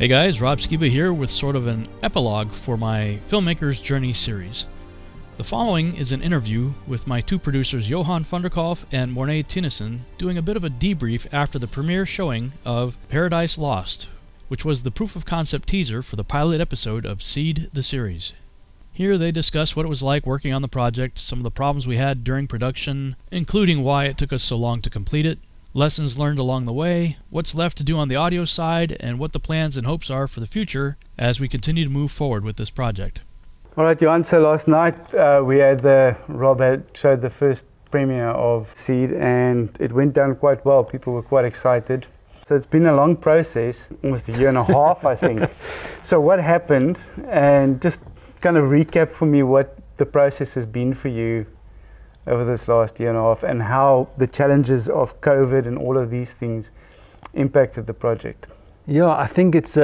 Hey guys, Rob Skiba here with sort of an epilogue for my Filmmaker's Journey series. The following is an interview with my two producers Johan van der Colff and Morné Theunissen doing a bit of a debrief after the premiere showing of Paradise Lost, which was the proof of concept teaser for the pilot episode of Seed the series. Here they discuss what it was like working on the project, some of the problems we had during production, including why it took us so long to complete it, lessons learned along the way, what's left to do on the audio side, and what the plans and hopes are for the future as we continue to move forward with this project. All right, Johan, so last night Rob had showed the first premiere of Seed and it went down quite well. People were quite excited. So it's been a long process, almost a year and a half, I think. So what happened, and just kind of recap for me what the process has been for you over this last year and a half, and how the challenges of COVID and all of these things impacted the project. Yeah, I think it's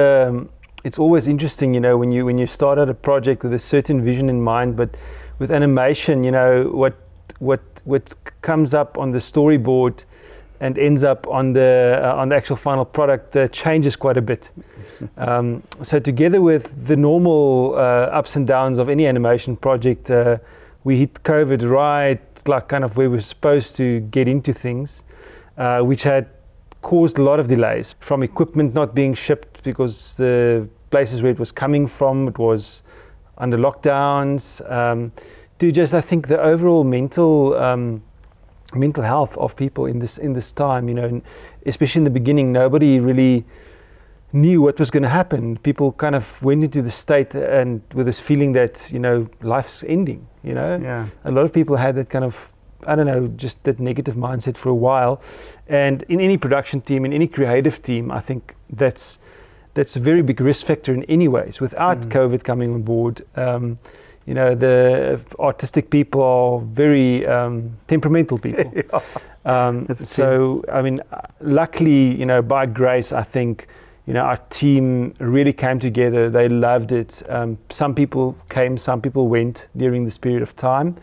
always interesting, you know, when you start out a project with a certain vision in mind, but with animation, you know, what comes up on the storyboard and ends up on the actual final product changes quite a bit. So together with the normal ups and downs of any animation project, we hit COVID right, like kind of where we're supposed to get into things, which had caused a lot of delays from equipment not being shipped because the places where it was coming from, it was under lockdowns, to just, I think, the overall mental health of people in this time, you know, and especially in the beginning, nobody really knew what was going to happen. People kind of went into the state and with this feeling that, you know, life's ending, you know. Yeah. A lot of people had that kind of, I don't know, just that negative mindset for a while. And in any production team, in any creative team, I think that's a very big risk factor in any ways. Without COVID coming on board, you know, the artistic people are very temperamental people. So, I mean, luckily, you know, by grace, I think, you know, our team really came together. They loved it. Some people came, some people went during this period of time.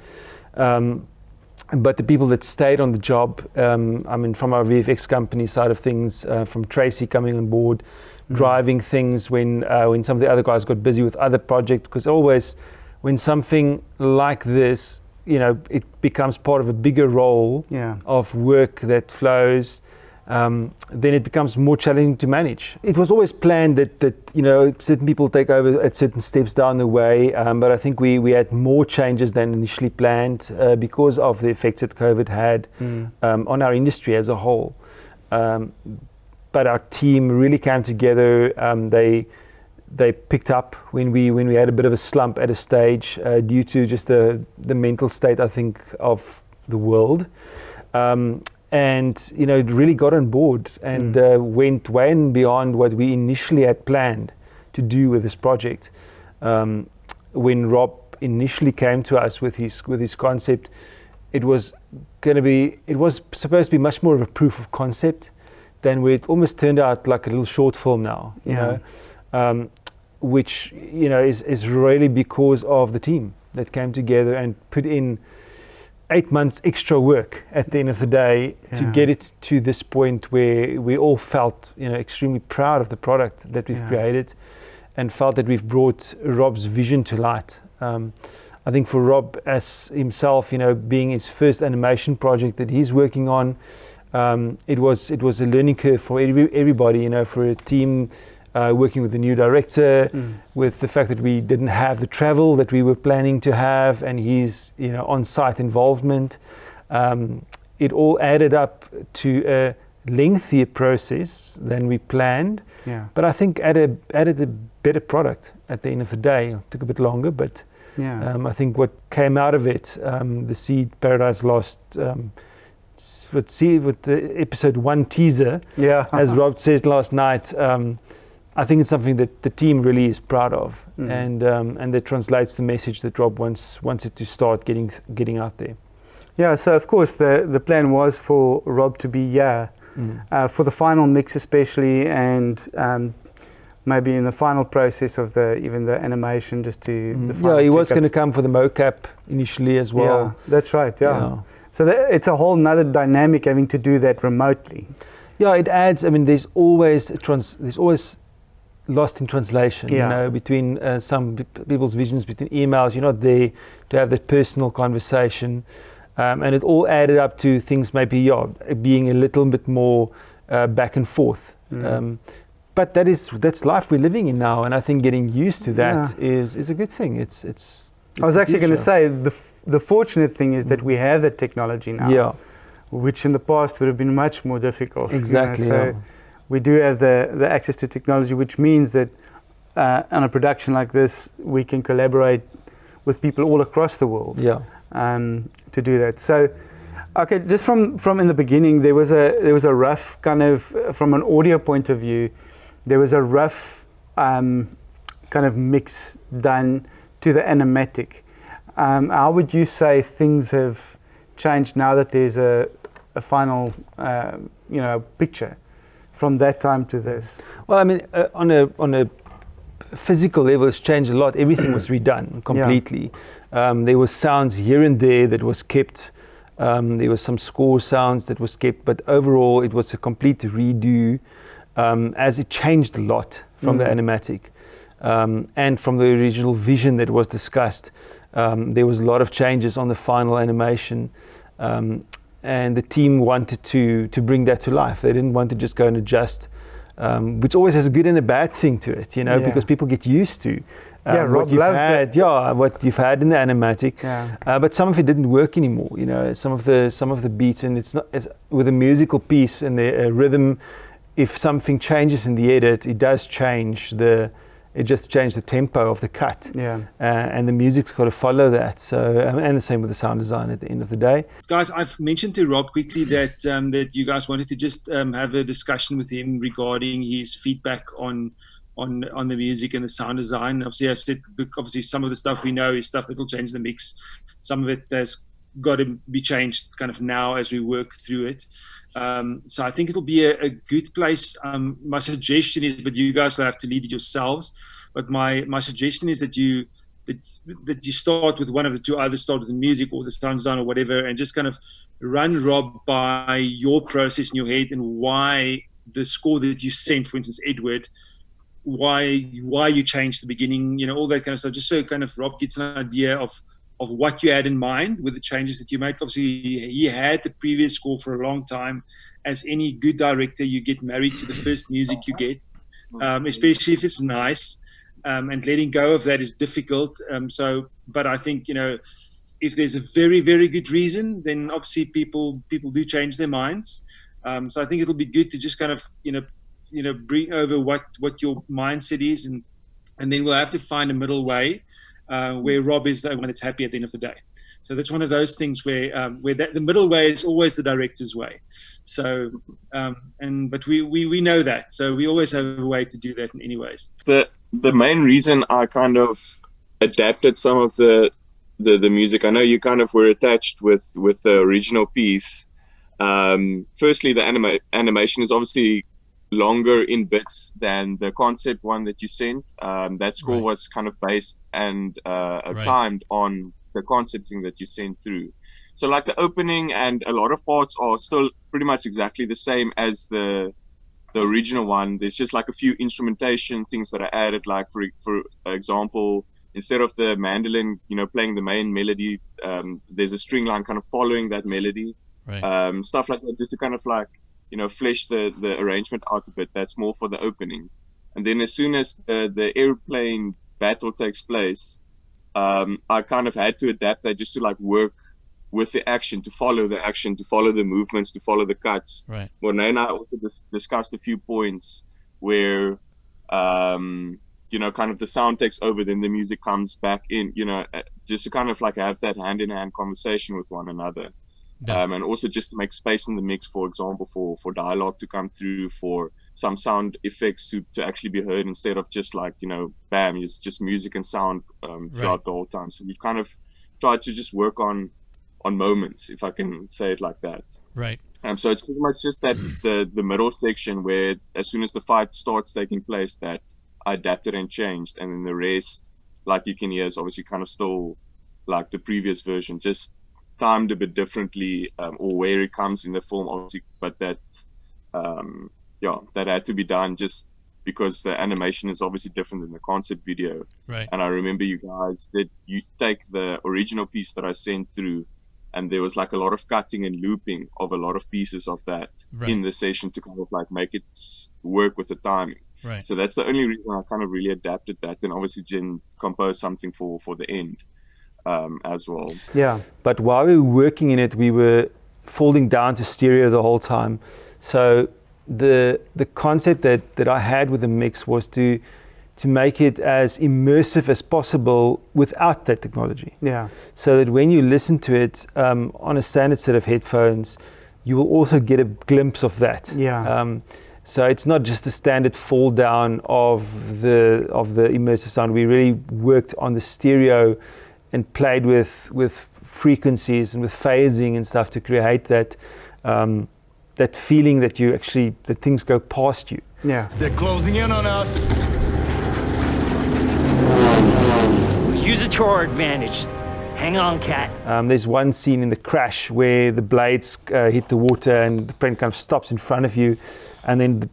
But the people that stayed on the job, I mean, from our VFX company side of things, from Tracy coming on board, driving things when some of the other guys got busy with other projects, because always when something like this, you know, it becomes part of a bigger role of work that flows, then it becomes more challenging to manage. It was always planned that you know, certain people take over at certain steps down the way, but I think we had more changes than initially planned because of the effects that COVID had on our industry as a whole. But our team really came together. They picked up when we had a bit of a slump at a stage due to just the mental state, I think, of the world. And, you know, really got on board and went way and beyond what we initially had planned to do with this project. When Rob initially came to us with his concept, it was supposed to be much more of a proof of concept than where it almost turned out like a little short film now, you know, which, you know, is really because of the team that came together and put in 8 months extra work at the end of the day to get it to this point where we all felt, you know, extremely proud of the product that we've created and felt that we've brought Rob's vision to light. I think for Rob as himself, you know, being his first animation project that he's working on, it was a learning curve for everybody, you know, for a team working with the new director, with the fact that we didn't have the travel that we were planning to have, and his, you know, on-site involvement. It all added up to a lengthier process than we planned. But I think added a better product at the end of the day. It took a bit longer, but I think what came out of it, the Seed Paradise Lost, with the episode 1 teaser, as Rob said last night, I think it's something that the team really is proud of, and that translates the message that Rob wants it to start getting out there. Yeah, so of course the plan was for Rob to be here for the final mix especially, and maybe in the final process of even the animation, just to he was going to come for the mocap initially as well. Yeah, that's right. So it's a whole nother dynamic having to do that remotely. Yeah, it adds. I mean, there's always lost in translation, Yeah. you know, between some people's visions, between emails. You're not there to have that personal conversation. And it all added up to things maybe being a little bit more back and forth. But that's life we're living in now, and I think getting used to that is a good thing. It's I was actually going to say the fortunate thing is that we have that technology now. Yeah. Which in the past would have been much more difficult. Exactly. You know, so we do have the access to technology, which means that on a production like this, we can collaborate with people all across the world. Yeah. To do that. So, okay, just from in the beginning, there was a rough kind of, from an audio point of view, there was a rough kind of mix done to the animatic. How would you say things have changed now that there's a final, picture from that time to this? Well, I mean, on a physical level, it's changed a lot. Everything was redone completely. There were sounds here and there that was kept. There were some score sounds that was kept, but overall, it was a complete redo, as it changed a lot from the animatic and from the original vision that was discussed. There was a lot of changes on the final animation, and the team wanted to bring that to life. They didn't want to just go and adjust, which always has a good and a bad thing to it, you know, because people get used to Rob loved what you've had in the animatic. But some of it didn't work anymore, you know. Some of the beats, and it's not with a musical piece and the rhythm. If something changes in the edit, it does change it just changed the tempo of the cut. And the music's got to follow that. So, and the same with the sound design at the end of the day. Guys, I've mentioned to Rob quickly that that you guys wanted to just have a discussion with him regarding his feedback on the music and the sound design. Obviously, I said, obviously some of the stuff we know is stuff that will change the mix. Some of it has got to be changed kind of now as we work through it. So I think it'll be a good place. My suggestion is, but you guys will have to lead it yourselves. But my suggestion is that you start with one of the two, either start with the music or the sound design or whatever, and just kind of run Rob by your process in your head and why the score that you sent, for instance, Edward, why you changed the beginning, you know, all that kind of stuff, just so kind of Rob gets an idea of what you had in mind with the changes that you make. Obviously, he had the previous score for a long time. As any good director, you get married to the first music you get, especially if it's nice, and letting go of that is difficult. But I think, you know, if there's a very, very good reason, then obviously people do change their minds. So I think it'll be good to just kind of, you know, bring over what your mindset is, and then we'll have to find a middle way where Rob is the one that's happy at the end of the day. So that's one of those things where the middle way is always the director's way. So but we know that, so we always have a way to do that in any ways. The main reason I kind of adapted some of the music, I know you kind of were attached with the original piece. Firstly, the animation is obviously longer in bits than the concept one that you sent. That score was kind of based and timed on the concepting that you sent through. So like the opening and a lot of parts are still pretty much exactly the same as the original one. There's just like a few instrumentation things that I added, like for example, instead of the mandolin, you know, playing the main melody, there's a string line kind of following that melody. Stuff like that, just to kind of like, you know, flesh the arrangement out a bit. That's more for the opening. And then as soon as the airplane battle takes place, I kind of had to adapt that just to like work with the action, to follow the action, to follow the movements, to follow the cuts. Morné and I also discussed a few points where, you know, kind of the sound takes over, then the music comes back in, you know, just to kind of like have that hand-in-hand conversation with one another. And also just to make space in the mix, for example, for dialogue to come through, for some sound effects to actually be heard, instead of just like, you know, bam, it's just music and sound throughout the whole time. So we kind of tried to just work on moments, if I can say it like that. So it's pretty much just that the middle section where as soon as the fight starts taking place, that I adapted and changed, and then the rest, like you can hear, is obviously kind of still like the previous version, just timed a bit differently, or where it comes in the film, obviously, but that that had to be done just because the animation is obviously different than the concert video. Right. And I remember you take the original piece that I sent through, and there was like a lot of cutting and looping of a lot of pieces of that in the session to kind of like make it work with the timing. Right. So that's the only reason I kind of really adapted that, and obviously Jen composed something for the end as well. Yeah, but while we were working in it, we were folding down to stereo the whole time. So the concept that I had with the mix was to make it as immersive as possible without that technology. Yeah. So that when you listen to it on a standard set of headphones, you will also get a glimpse of that. Yeah. So it's not just a standard fall down of the immersive sound. We really worked on the stereo and played with frequencies and with phasing and stuff to create that that feeling that that things go past you. Yeah. They're closing in on us. Use it to our advantage. Hang on, Cat. There's one scene in the crash where the blades hit the water and the plane kind of stops in front of you, and then the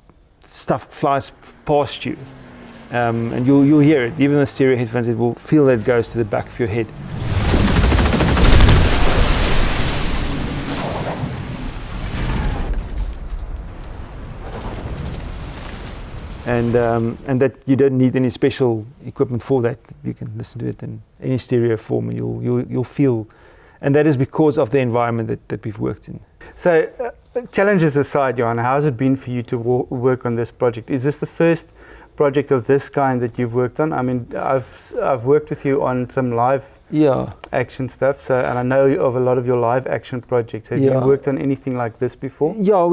stuff flies past you. And you'll hear it. Even the stereo headphones, it will feel that it goes to the back of your head. And that you don't need any special equipment for that. You can listen to it in any stereo form, and you'll feel. And that is because of the environment that we've worked in. So, challenges aside, Johan, how has it been for you to work on this project? Is this the first project of this kind that you've worked on? I mean, I've worked with you on some live action stuff, so, and I know of a lot of your live action projects. Have you worked on anything like this before? Yeah,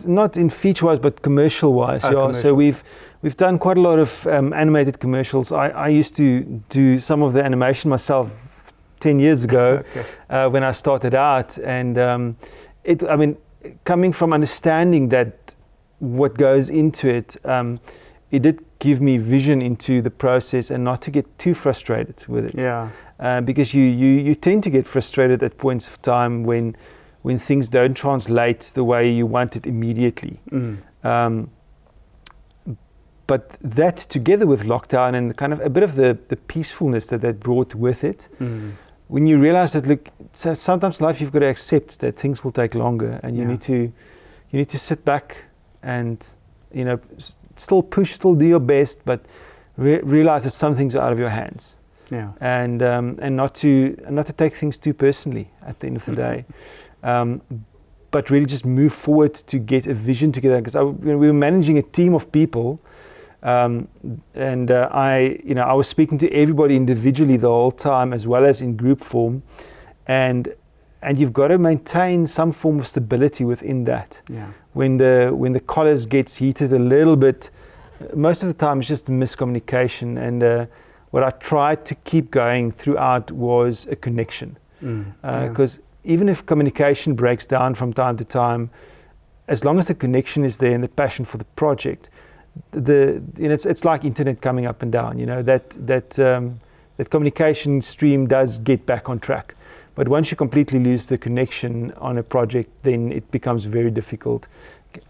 not in feature-wise, but commercial-wise. So we've done quite a lot of animated commercials. I used to do some of the animation myself 10 years ago when I started out, and coming from understanding that what goes into it, it did give me vision into the process and not to get too frustrated with it. Yeah. Because you tend to get frustrated at points of time when things don't translate the way you want it immediately. But that, together with lockdown and kind of a bit of the peacefulness that brought with it, when you realize that, look, so sometimes in life you've got to accept that things will take longer, and you need to sit back and still push, still do your best, but realize that some things are out of your hands. Yeah. And not to take things too personally at the end of the day, but really just move forward to get a vision together. Because we were managing a team of people, and I was speaking to everybody individually the whole time, as well as in group form, and you've got to maintain some form of stability within that. Yeah. When the collars gets heated a little bit, most of the time it's just miscommunication, and what I tried to keep going throughout was a connection. Because even if communication breaks down from time to time, as long as the connection is there and the passion for the project, it's like internet coming up and down. That communication stream does get back on track. But once you completely lose the connection on a project, then it becomes very difficult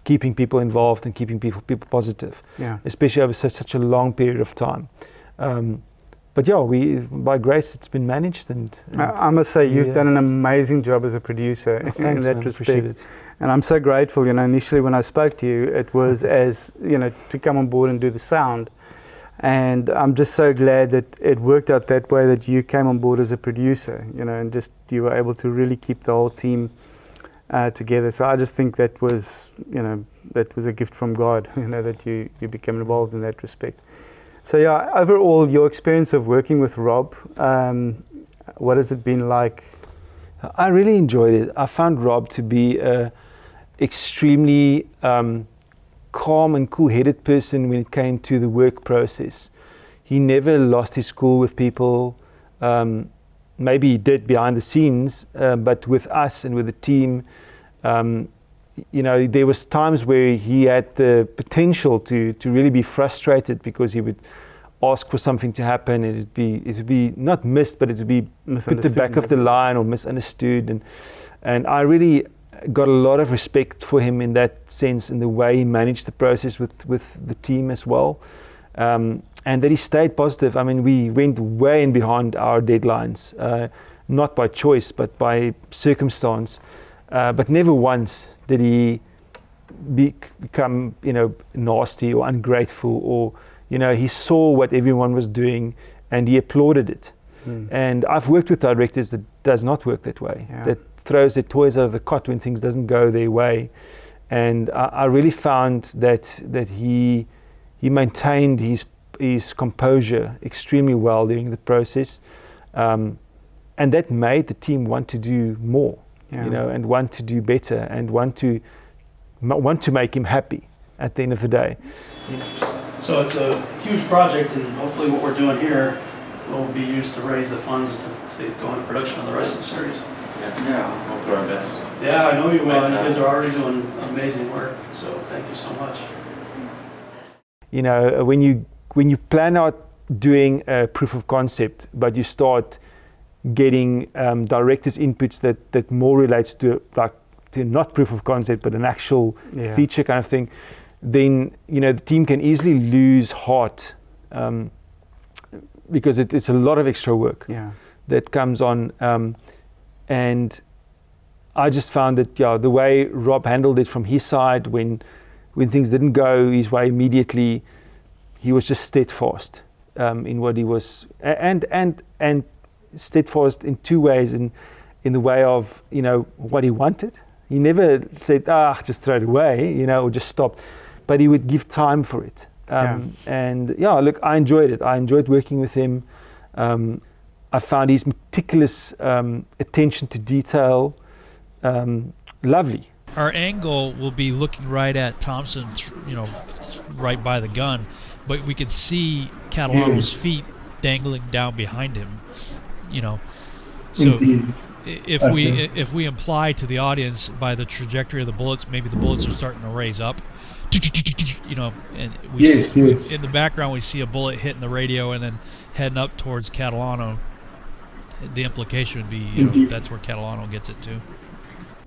keeping people involved and keeping people positive, especially over such a long period of time. But by grace, it's been managed. And I must say, you've done an amazing job as a producer in that respect. And I'm so grateful. Initially when I spoke to you, it was as to come on board and do the sound. And I'm just so glad that it worked out that way, that you came on board as a producer, and just you were able to really keep the whole team together. So I just think that was a gift from God, that you became involved in that respect. So overall, your experience of working with Rob, what has it been like? I really enjoyed it. I found Rob to be a extremely calm and cool-headed person when it came to the work process. He never lost his cool with people. Maybe he did behind the scenes, but with us and with the team, there was times where he had the potential to really be frustrated because he would ask for something to happen, and it would be not missed, but it would be put the back of the line or misunderstood. And I really got a lot of respect for him in that sense, in the way he managed the process with the team as well. And that he stayed positive. I mean, we went way in behind our deadlines, not by choice, but by circumstance. But never once did he become, nasty or ungrateful, or, he saw what everyone was doing and he applauded it. And I've worked with directors that does not work that way, that throws their toys out of the cot when things doesn't go their way. And I really found that he maintained his composure extremely well during the process, and that made the team want to do more, and want to do better, and want to make him happy at the end of the day. So it's a huge project, and hopefully what we're doing here will be used to raise the funds to go into production on the rest of the series. Yeah, we'll do our best. Yeah, I know you will. You guys are already doing amazing work, so thank you so much. When you plan out doing a proof of concept, but you start getting directors' inputs that more relates to not proof of concept, but an actual feature kind of thing, then the team can easily lose heart, because it's a lot of extra work that comes on. And I just found that the way Rob handled it from his side, when things didn't go his way immediately, he was just steadfast in what he was, and steadfast in two ways. In the way of what he wanted. He never said, just throw it away, or just stop, but he would give time for it. And look, I enjoyed it. I enjoyed working with him. I found his meticulous attention to detail lovely. Our angle will be looking right at Thompson, right by the gun, but we could see Catalano's feet dangling down behind him, So if we imply to the audience by the trajectory of the bullets, maybe the bullets are starting to raise up, and in the background we see a bullet hitting the radio and then heading up towards Catalano. The implication would be, that's where Catalano gets it too.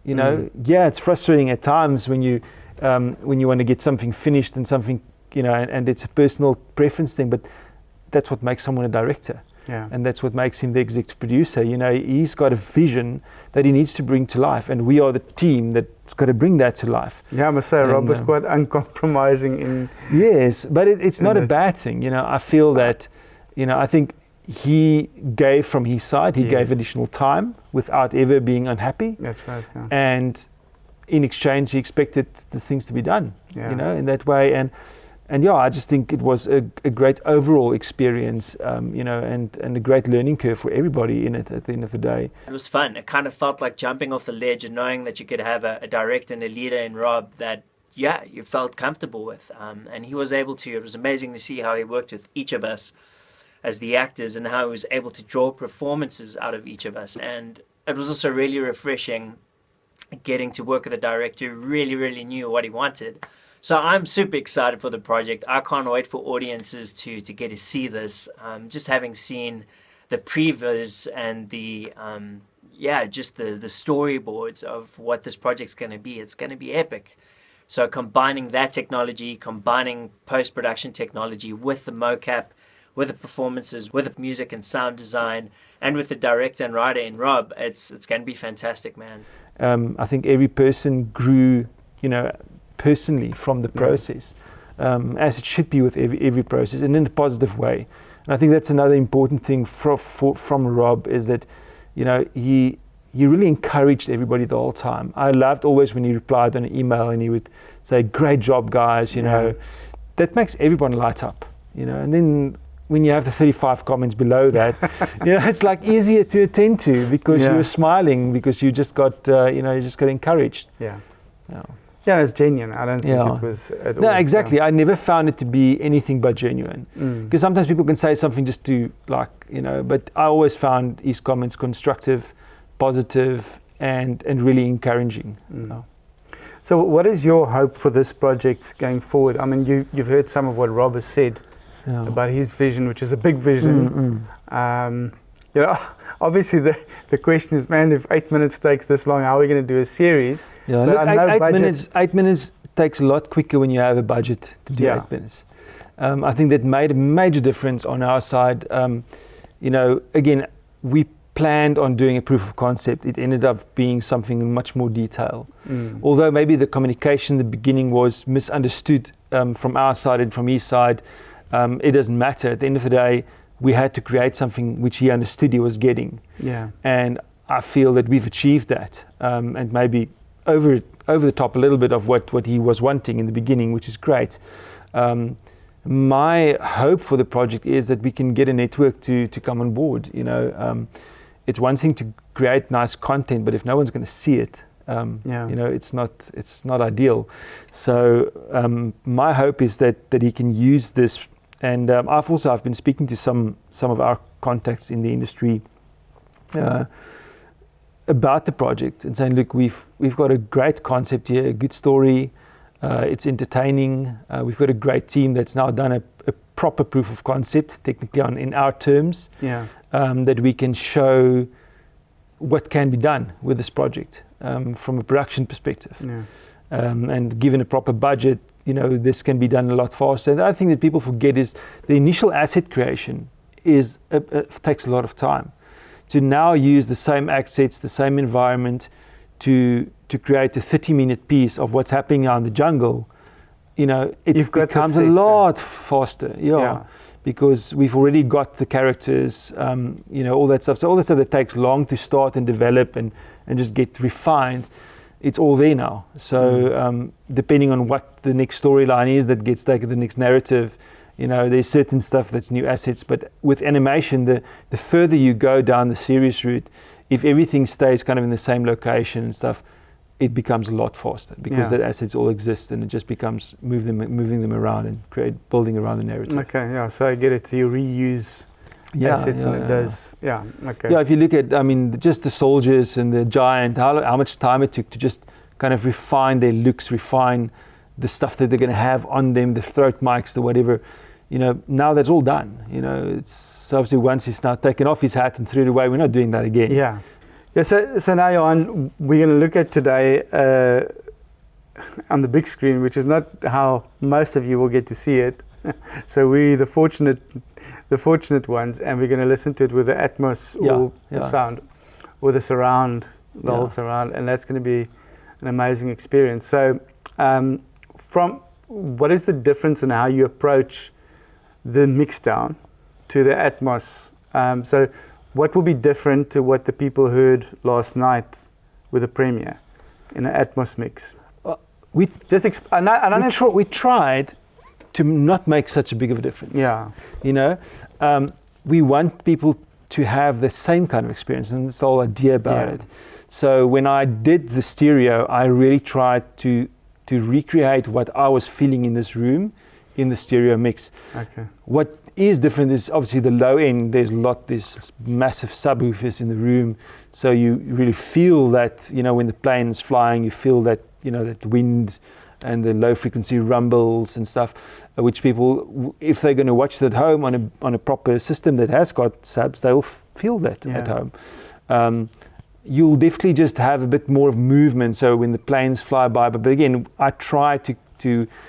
It's frustrating at times when you want to get something finished and something, and it's a personal preference thing, but that's what makes someone a director. And that's what makes him the executive producer. He's got a vision that he needs to bring to life, and we are the team that's got to bring that to life. Yeah, I must say, Rob was quite uncompromising in... Yes, but it's not a bad thing. I feel that, I think he gave from his side, he gave additional time without ever being unhappy. That's right, And in exchange, he expected these things to be done, in that way. And I just think it was a great overall experience, and a great learning curve for everybody in it at the end of the day. It was fun. It kind of felt like jumping off the ledge and knowing that you could have a director and a leader in Rob that, you felt comfortable with. And he was able to. It was amazing to see how he worked with each of us as the actors and how he was able to draw performances out of each of us. And it was also really refreshing getting to work with a director who really, really knew what he wanted. So I'm super excited for the project. I can't wait for audiences to get to see this. Just having seen the previews and the storyboards of what this project's going to be, it's going to be epic. So combining that technology, combining post-production technology with the mocap, with the performances, with the music and sound design, and with the director and writer in Rob, it's going to be fantastic, man. I think every person grew, personally from the process, as it should be with every process, and in a positive way. And I think that's another important thing from Rob, is that he really encouraged everybody the whole time. I loved always when he replied on an email and he would say, "Great job, guys," that makes everyone light up, and then when you have the 35 comments below that, it's like easier to attend to, because you were smiling, because you just got encouraged. Yeah, it's genuine. I don't think it was at all. No, exactly. I never found it to be anything but genuine. Because sometimes people can say something just to but I always found his comments constructive, positive, and really encouraging. So what is your hope for this project going forward? I mean, you've heard some of what Rob has said about his vision, which is a big vision. you know, obviously the question is, man, if 8 minutes takes this long, how are we going to do a series? Yeah, look, 8 minutes takes a lot quicker when you have a budget to do 8 minutes. I think that made a major difference on our side. You know, again, we planned on doing a proof of concept. It ended up being something in much more detail. Although maybe the communication in the beginning was misunderstood from our side and from his side, it doesn't matter. At the end of the day, we had to create something which he understood he was getting. Yeah. And I feel that we've achieved that, and maybe over the top a little bit of what he was wanting in the beginning, which is great. My hope for the project is that we can get a network to come on board. You know, it's one thing to create nice content, but if no one's going to see it, you know, it's not ideal. So my hope is that he can use this. And I've been speaking to some of our contacts in the industry about the project and saying, look, we've got a great concept here, a good story. It's entertaining. We've got a great team that's now done a proper proof of concept, technically in our terms, that we can show what can be done with this project from a production perspective. And given a proper budget, you know, this can be done a lot faster. And the other thing that people forget is the initial asset creation takes a lot of time. To now use the same assets, the same environment to create a 30-minute piece of what's happening now in the jungle, you know, it becomes a lot faster. Because we've already got the characters, you know, all that stuff. So all that stuff that takes long to start and develop and just get refined, it's all there now. So depending on what the next storyline is that gets taken, the next narrative, you know, there's certain stuff that's new assets. But with animation, the further you go down the series route, if everything stays kind of in the same location and stuff, it becomes a lot faster because that assets all exist, and it just becomes moving them around and building around the narrative. Okay, yeah. So I get it. So you reuse assets, and it does. Yeah. Okay. Yeah. If you look at, I mean, just the soldiers and the giant, how much time it took to just kind of refine their looks, refine the stuff that they're going to have on them, the throat mics, the whatever. You know, now that's all done. You know, it's obviously once he's now taken off his hat and threw it away, we're not doing that again. Yeah. Yeah, so now, Johan, we're going to look at today on the big screen, which is not how most of you will get to see it. So we're the fortunate ones, and we're going to listen to it with the Atmos or the sound, or the surround, the whole surround, and that's going to be an amazing experience. So, from what is the difference in how you approach the mix down to the Atmos? So, what will be different to what the people heard last night with the premiere in an Atmos mix? We tried to not make such a big of a difference. Yeah, you know, we want people to have the same kind of experience, and that's the whole idea about it. So when I did the stereo, I really tried to recreate what I was feeling in this room in the stereo mix. Okay. What is different is obviously the low end. There's massive subwoofers in the room, so you really feel that, you know, when the plane is flying, you feel that, you know, that wind and the low frequency rumbles and stuff, which people, if they're going to watch it at home on a proper system that has got subs, they'll feel that at home. You'll definitely just have a bit more of movement, so when the planes fly by. But again, I try to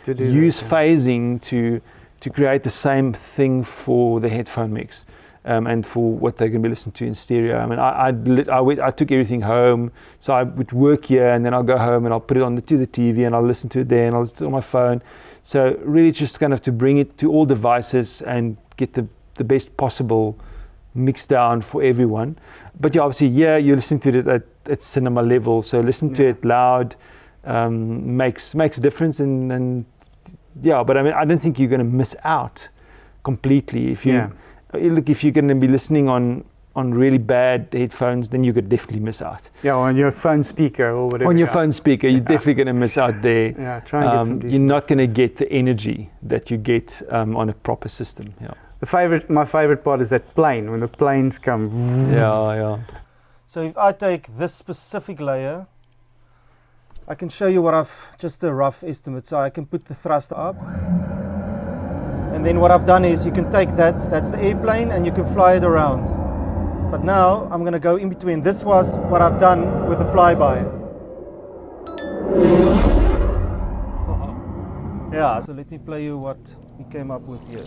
use phasing to create the same thing for the headphone mix, and for what they're going to be listening to in stereo. I mean, I took everything home, so I would work here, and then I'll go home and I'll put it to the TV, and I'll listen to it there, and I'll listen to it on my phone. So really just kind of to bring it to all devices and get the best possible mix down for everyone. But obviously, you're listening to it at cinema level, so listen to it loud, makes a difference, and but I mean, I don't think you're going to miss out completely. If you're going to be listening on really bad headphones, then you could definitely miss out. Yeah, on your phone speaker or whatever. On your phone speaker, you're definitely going to miss out there. Yeah, try and get some decent. You're not going to get the energy that you get on a proper system. Yeah. My favorite part is that plane, when the planes come. Yeah. So if I take this specific layer, I can show you just a rough estimate. So I can put the thruster up. And then what I've done is you can take that's the airplane, and you can fly it around. But now I'm going to go in between. This was what I've done with the flyby. Yeah, so let me play you what we came up with here.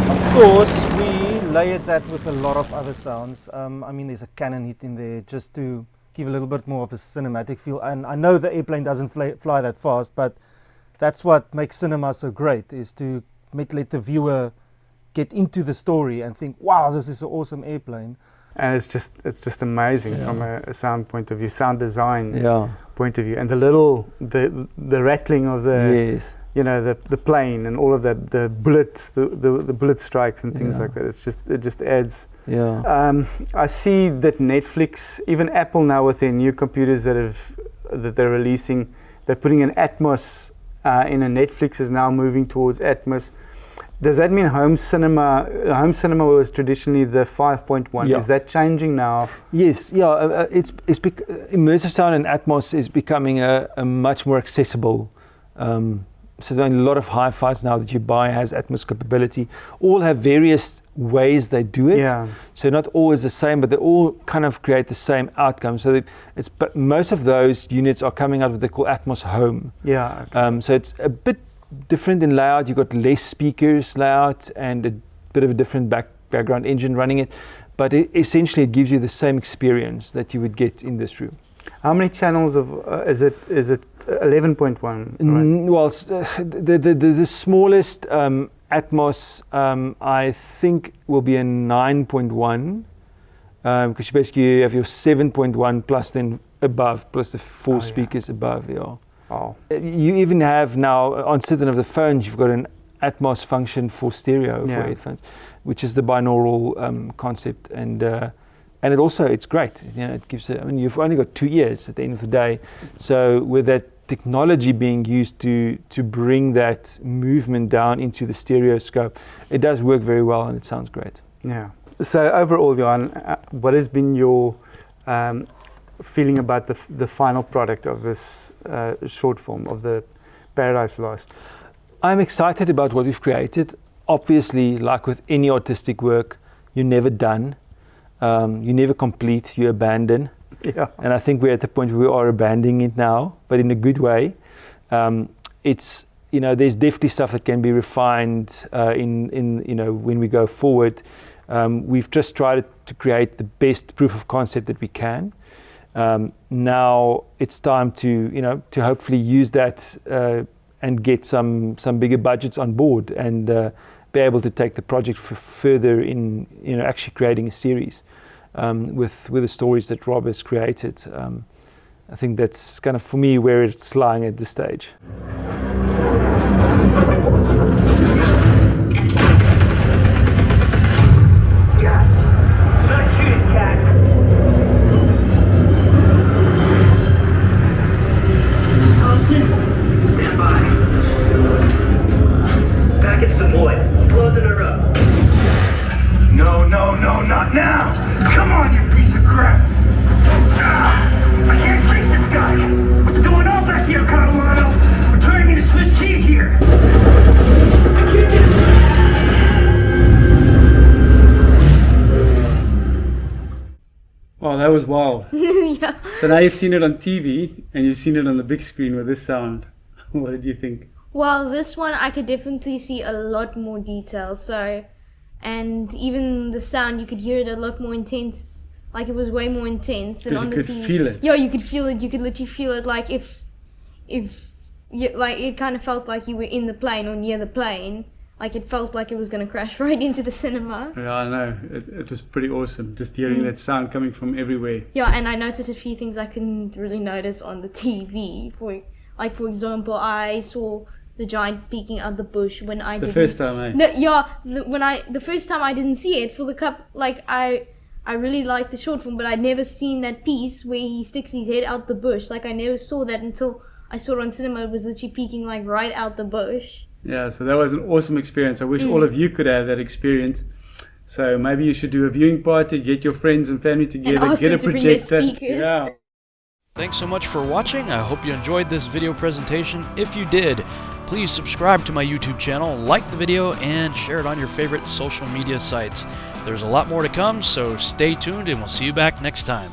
Of course, we layered that with a lot of other sounds. I mean, there's a cannon hit in there just to give a little bit more of a cinematic feel. And I know the airplane doesn't fly that fast, but that's what makes cinema so great, is to let the viewer get into the story and think, wow, this is an awesome airplane. And it's just amazing from a sound point of view, sound design point of view, and the rattling of the the plane and all of that, the bullets, the bullet strikes and things like that. It just adds. Yeah. I see that Netflix, even Apple now with their new computers that they're releasing, they're putting an Atmos in, and Netflix is now moving towards Atmos. Does that mean home cinema was traditionally the 5.1? Yeah. Is that changing now? Yes, immersive sound and Atmos is becoming a much more accessible. So there's a lot of hi-fis now that you buy has Atmos capability. All have various ways they do it. Yeah. So not always the same, but they all kind of create the same outcome. So but most of those units are coming out of what they call Atmos Home. Yeah. So it's a bit different in layout. You've got less speakers layout and a bit of a different background engine running it, but essentially it gives you the same experience that you would get in this room. How many channels is it 11.1? Right? Well, the smallest Atmos I think will be a 9.1 because you basically have your 7.1 plus then above plus the four speakers above. Yeah. Oh. You even have now on certain of the phones, you've got an Atmos function for stereo for headphones, which is the binaural concept, and it's great. It gives. I mean, you've only got 2 ears at the end of the day, so with that technology being used to bring that movement down into the stereoscope, it does work very well and it sounds great. Yeah. So overall, Johan, what has been your feeling about the final product of this short film of the Paradise Lost? I'm excited about what we've created. Obviously, like with any artistic work, you're never done. You never complete, you abandon. Yeah. And I think we're at the point where we are abandoning it now, but in a good way. It's there's definitely stuff that can be refined in when we go forward. We've just tried to create the best proof of concept that we can. Now it's time to hopefully use that and get some bigger budgets on board and be able to take the project further in actually creating a series with the stories that Rob has created. I think that's kind of for me where it's lying at this stage. Yes! Not shooting, cat! Thompson, stand by. Package deployed. Closing her up. No, not now! Come on, you piece of crap! I can't take this guy! What's going on back here, Catalano? We're turning into Swiss cheese here! I can't get Oh, that was wild. Yeah. So now you've seen it on TV and you've seen it on the big screen with this sound. What did you think? Well, this one I could definitely see a lot more detail. And even the sound, you could hear it a lot more intense. Like it was way more intense than on the TV. You could feel it. Yeah, you could feel it. You could literally feel it. Like if it kind of felt like you were in the plane or near the plane. Like it felt like it was going to crash right into the cinema. Yeah, I know. It was pretty awesome. Just hearing that sound coming from everywhere. Yeah, and I noticed a few things I couldn't really notice on the TV. For example, I saw the giant peeking out the bush when I didn't. The first time, eh? No, yeah, the first time I didn't see it for the cup. Like I really liked the short film, but I'd never seen that piece where he sticks his head out the bush. Like I never saw that until I saw it on cinema. It was literally peeking like right out the bush. Yeah, so that was an awesome experience. I wish all of you could have that experience. So maybe you should do a viewing party, get your friends and family together, and ask get them a to bring their projector. speakers. Yeah. Thanks so much for watching. I hope you enjoyed this video presentation. If you did, please subscribe to my YouTube channel, like the video, and share it on your favorite social media sites. There's a lot more to come, so stay tuned and we'll see you back next time.